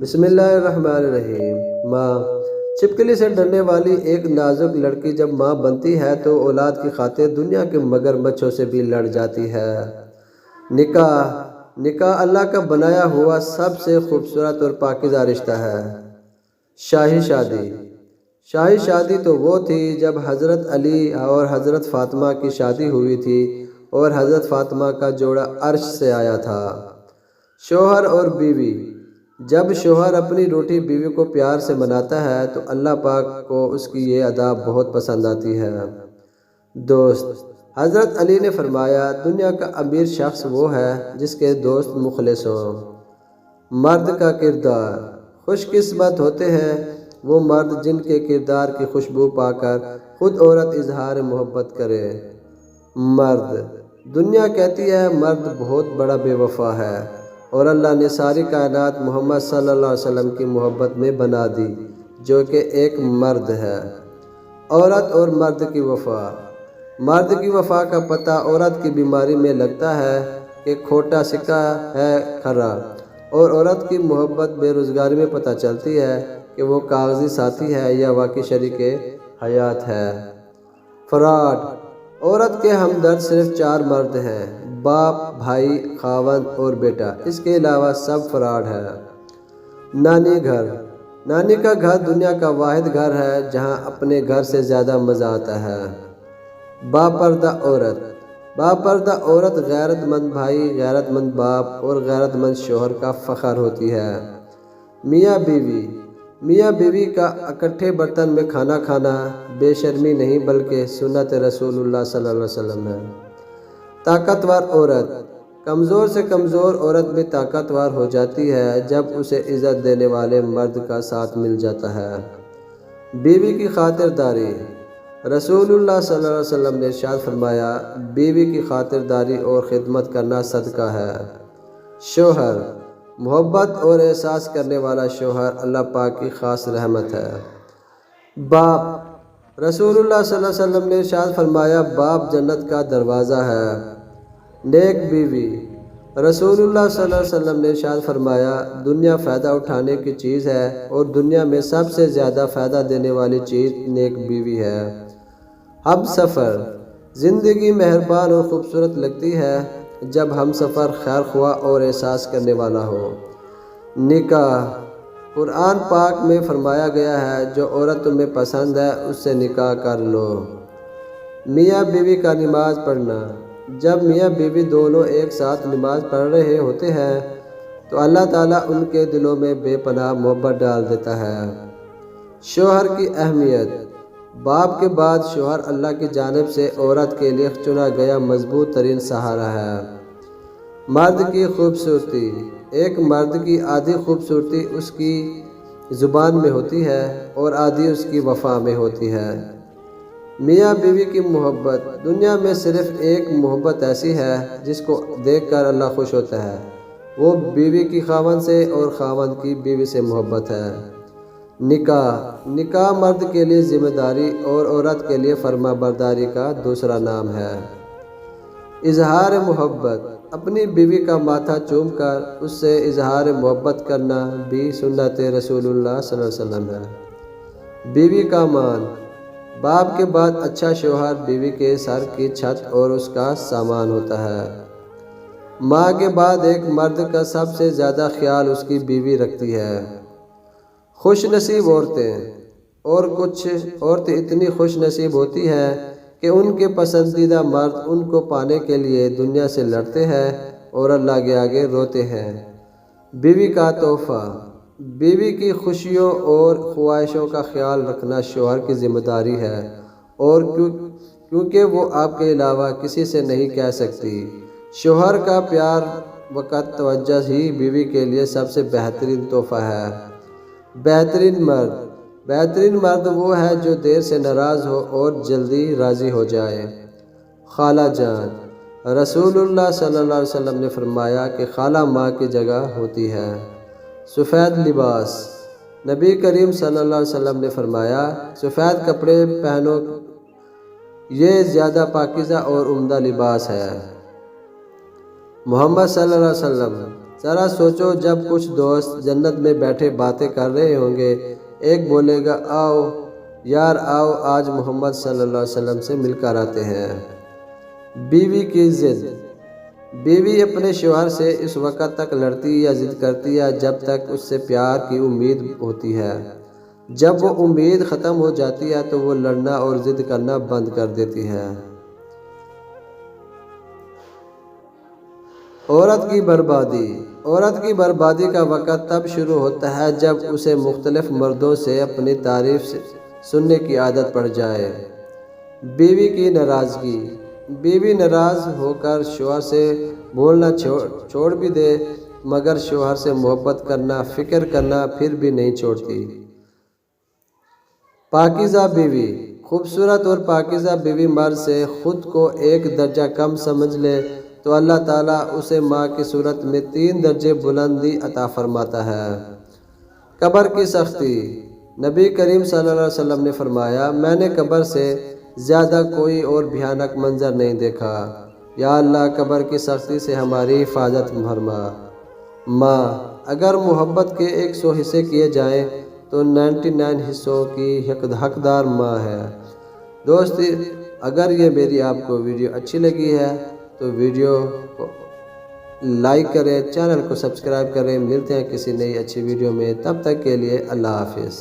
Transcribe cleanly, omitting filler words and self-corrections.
بسم اللہ الرحمن الرحیم۔ ماں، چھپکلی سے ڈرنے والی ایک نازک لڑکی جب ماں بنتی ہے تو اولاد کی خاطر دنیا کے مگرمچھوں سے بھی لڑ جاتی ہے۔ نکاح اللہ کا بنایا ہوا سب سے خوبصورت اور پاکیزہ رشتہ ہے۔ شاہی شادی تو وہ تھی جب حضرت علی اور حضرت فاطمہ کی شادی ہوئی تھی اور حضرت فاطمہ کا جوڑا عرش سے آیا تھا۔ شوہر اور بیوی، جب شوہر اپنی روٹی بیوی کو پیار سے بناتا ہے تو اللہ پاک کو اس کی یہ ادا بہت پسند آتی ہے۔ دوست، حضرت علی نے فرمایا دنیا کا امیر شخص وہ ہے جس کے دوست مخلص ہوں۔ مرد کا کردار، خوش قسمت ہوتے ہیں وہ مرد جن کے کردار کی خوشبو پا کر خود عورت اظہار محبت کرے۔ مرد، دنیا کہتی ہے مرد بہت بڑا بے وفا ہے، اور اللہ نے ساری کائنات محمد صلی اللہ علیہ وسلم کی محبت میں بنا دی جو کہ ایک مرد ہے۔ عورت اور مرد کی وفا، مرد کی وفا کا پتہ عورت کی بیماری میں لگتا ہے کہ کھوٹا سکہ ہے کھرا، اور عورت کی محبت بے روزگاری میں پتہ چلتی ہے کہ وہ کاغذی ساتھی ہے یا واقعی شریک حیات ہے۔ فراڈ، عورت کے ہمدرد صرف 4 مرد ہیں: باپ، بھائی، خاوند اور بیٹا۔ اس کے علاوہ سب فراڈ ہے۔ نانی کا گھر دنیا کا واحد گھر ہے جہاں اپنے گھر سے زیادہ مزہ آتا ہے۔ باپردہ عورت غیرت مند بھائی، غیرت مند باپ اور غیرت مند شوہر کا فخر ہوتی ہے۔ میاں بیوی کا اکٹھے برتن میں کھانا کھانا بے شرمی نہیں بلکہ سنت رسول اللہ صلی اللہ علیہ وسلم ہے۔ طاقتور عورت، کمزور سے کمزور عورت بھی طاقتور ہو جاتی ہے جب اسے عزت دینے والے مرد کا ساتھ مل جاتا ہے۔ بیوی کی خاطرداری، رسول اللہ صلی اللہ علیہ وسلم نے ارشاد فرمایا بیوی کی خاطرداری اور خدمت کرنا صدقہ ہے۔ شوہر، محبت اور احساس کرنے والا شوہر اللہ پاک کی خاص رحمت ہے۔ باپ، رسول اللہ صلی اللہ علیہ وسلم نے ارشاد فرمایا باپ جنت کا دروازہ ہے۔ نیک بیوی، رسول اللہ صلی اللہ علیہ وسلم نے ارشاد فرمایا دنیا فائدہ اٹھانے کی چیز ہے اور دنیا میں سب سے زیادہ فائدہ دینے والی چیز نیک بیوی ہے۔ ہم سفر، زندگی مہربان اور خوبصورت لگتی ہے جب ہم سفر خیر خواہ اور احساس کرنے والا ہو۔ نکاح، قرآن پاک میں فرمایا گیا ہے جو عورت تمہیں پسند ہے اس سے نکاح کر لو۔ میاں بیوی کا نماز پڑھنا، جب میاں بیوی دونوں ایک ساتھ نماز پڑھ رہے ہوتے ہیں تو اللہ تعالیٰ ان کے دلوں میں بے پناہ محبت ڈال دیتا ہے۔ شوہر کی اہمیت، باپ کے بعد شوہر اللہ کی جانب سے عورت کے لیے چنا گیا مضبوط ترین سہارا ہے۔ مرد کی خوبصورتی، ایک مرد کی آدھی خوبصورتی اس کی زبان میں ہوتی ہے اور آدھی اس کی وفا میں ہوتی ہے۔ میاں بیوی کی محبت، دنیا میں صرف ایک محبت ایسی ہے جس کو دیکھ کر اللہ خوش ہوتا ہے، وہ بیوی کی خاوند سے اور خاوند کی بیوی سے محبت ہے۔ نکاح مرد کے لیے ذمہ داری اور عورت کے لیے فرما برداری کا دوسرا نام ہے۔ اظہار محبت، اپنی بیوی کا ماتھا چوم کر اس سے اظہار محبت کرنا بھی سنت رسول اللہ صلی اللہ علیہ وسلم ہے۔ بیوی کا مان، باپ کے بعد اچھا شوہر بیوی کے سر کی چھت اور اس کا سامان ہوتا ہے۔ ماں کے بعد ایک مرد کا سب سے زیادہ خیال اس کی بیوی رکھتی ہے۔ خوش نصیب عورتیں، اور کچھ عورتیں اتنی خوش نصیب ہوتی ہیں کہ ان کے پسندیدہ مرد ان کو پانے کے لیے دنیا سے لڑتے ہیں اور اللہ کے آگے روتے ہیں۔ بیوی کا تحفہ، بیوی کی خوشیوں اور خواہشوں کا خیال رکھنا شوہر کی ذمہ داری ہے، اور کیونکہ وہ آپ کے علاوہ کسی سے نہیں کہہ سکتی۔ شوہر کا پیار وقت توجہ ہی بیوی کے لیے سب سے بہترین تحفہ ہے۔ بہترین مرد وہ ہے جو دیر سے ناراض ہو اور جلدی راضی ہو جائے۔ خالہ جان، رسول اللہ صلی اللہ علیہ وسلم نے فرمایا کہ خالہ ماں کی جگہ ہوتی ہے۔ سفید لباس، نبی کریم صلی اللہ علیہ وسلم نے فرمایا سفید کپڑے پہنو، یہ زیادہ پاکیزہ اور عمدہ لباس ہے۔ محمد صلی اللہ علیہ وسلم ذرا سوچو، جب کچھ دوست جنت میں بیٹھے باتیں کر رہے ہوں گے، ایک بولے گا آؤ یار آؤ، آج محمد صلی اللہ علیہ وسلم سے مل کر آتے ہیں۔ بیوی کی ضد۔ بیوی اپنے شوہر سے اس وقت تک لڑتی یا ضد کرتی ہے جب تک اس سے پیار کی امید ہوتی ہے۔ جب وہ امید ختم ہو جاتی ہے تو وہ لڑنا اور ضد کرنا بند کر دیتی ہے۔ عورت کی بربادی۔ عورت کی بربادی کا وقت تب شروع ہوتا ہے جب اسے مختلف مردوں سے اپنی تعریف سننے کی عادت پڑ جائے۔ بیوی کی ناراضگی۔ بیوی ناراض ہو کر شوہر سے بولنا چھوڑ بھی دے مگر شوہر سے محبت کرنا، فکر کرنا پھر بھی نہیں چھوڑتی۔ پاکیزہ بیوی۔ خوبصورت اور پاکیزہ بیوی مرد سے خود کو ایک درجہ کم سمجھ لے تو اللہ تعالیٰ اسے ماں کی صورت میں 3 درجے بلندی عطا فرماتا ہے۔ قبر کی سختی۔ نبی کریم صلی اللہ علیہ وسلم نے فرمایا، میں نے قبر سے زیادہ کوئی اور بھیانک منظر نہیں دیکھا۔ یا اللہ قبر کی سختی سے ہماری حفاظت فرما۔ ماں۔ اگر محبت کے 100 حصے کیے جائیں تو 99 حصوں کی حقدار ماں ہے۔ دوستی، اگر یہ میری آپ کو ویڈیو اچھی لگی ہے تو ویڈیو کو لائک کریں، چینل کو سبسکرائب کریں۔ ملتے ہیں کسی نئی اچھی ویڈیو میں، تب تک کے لیے اللہ حافظ۔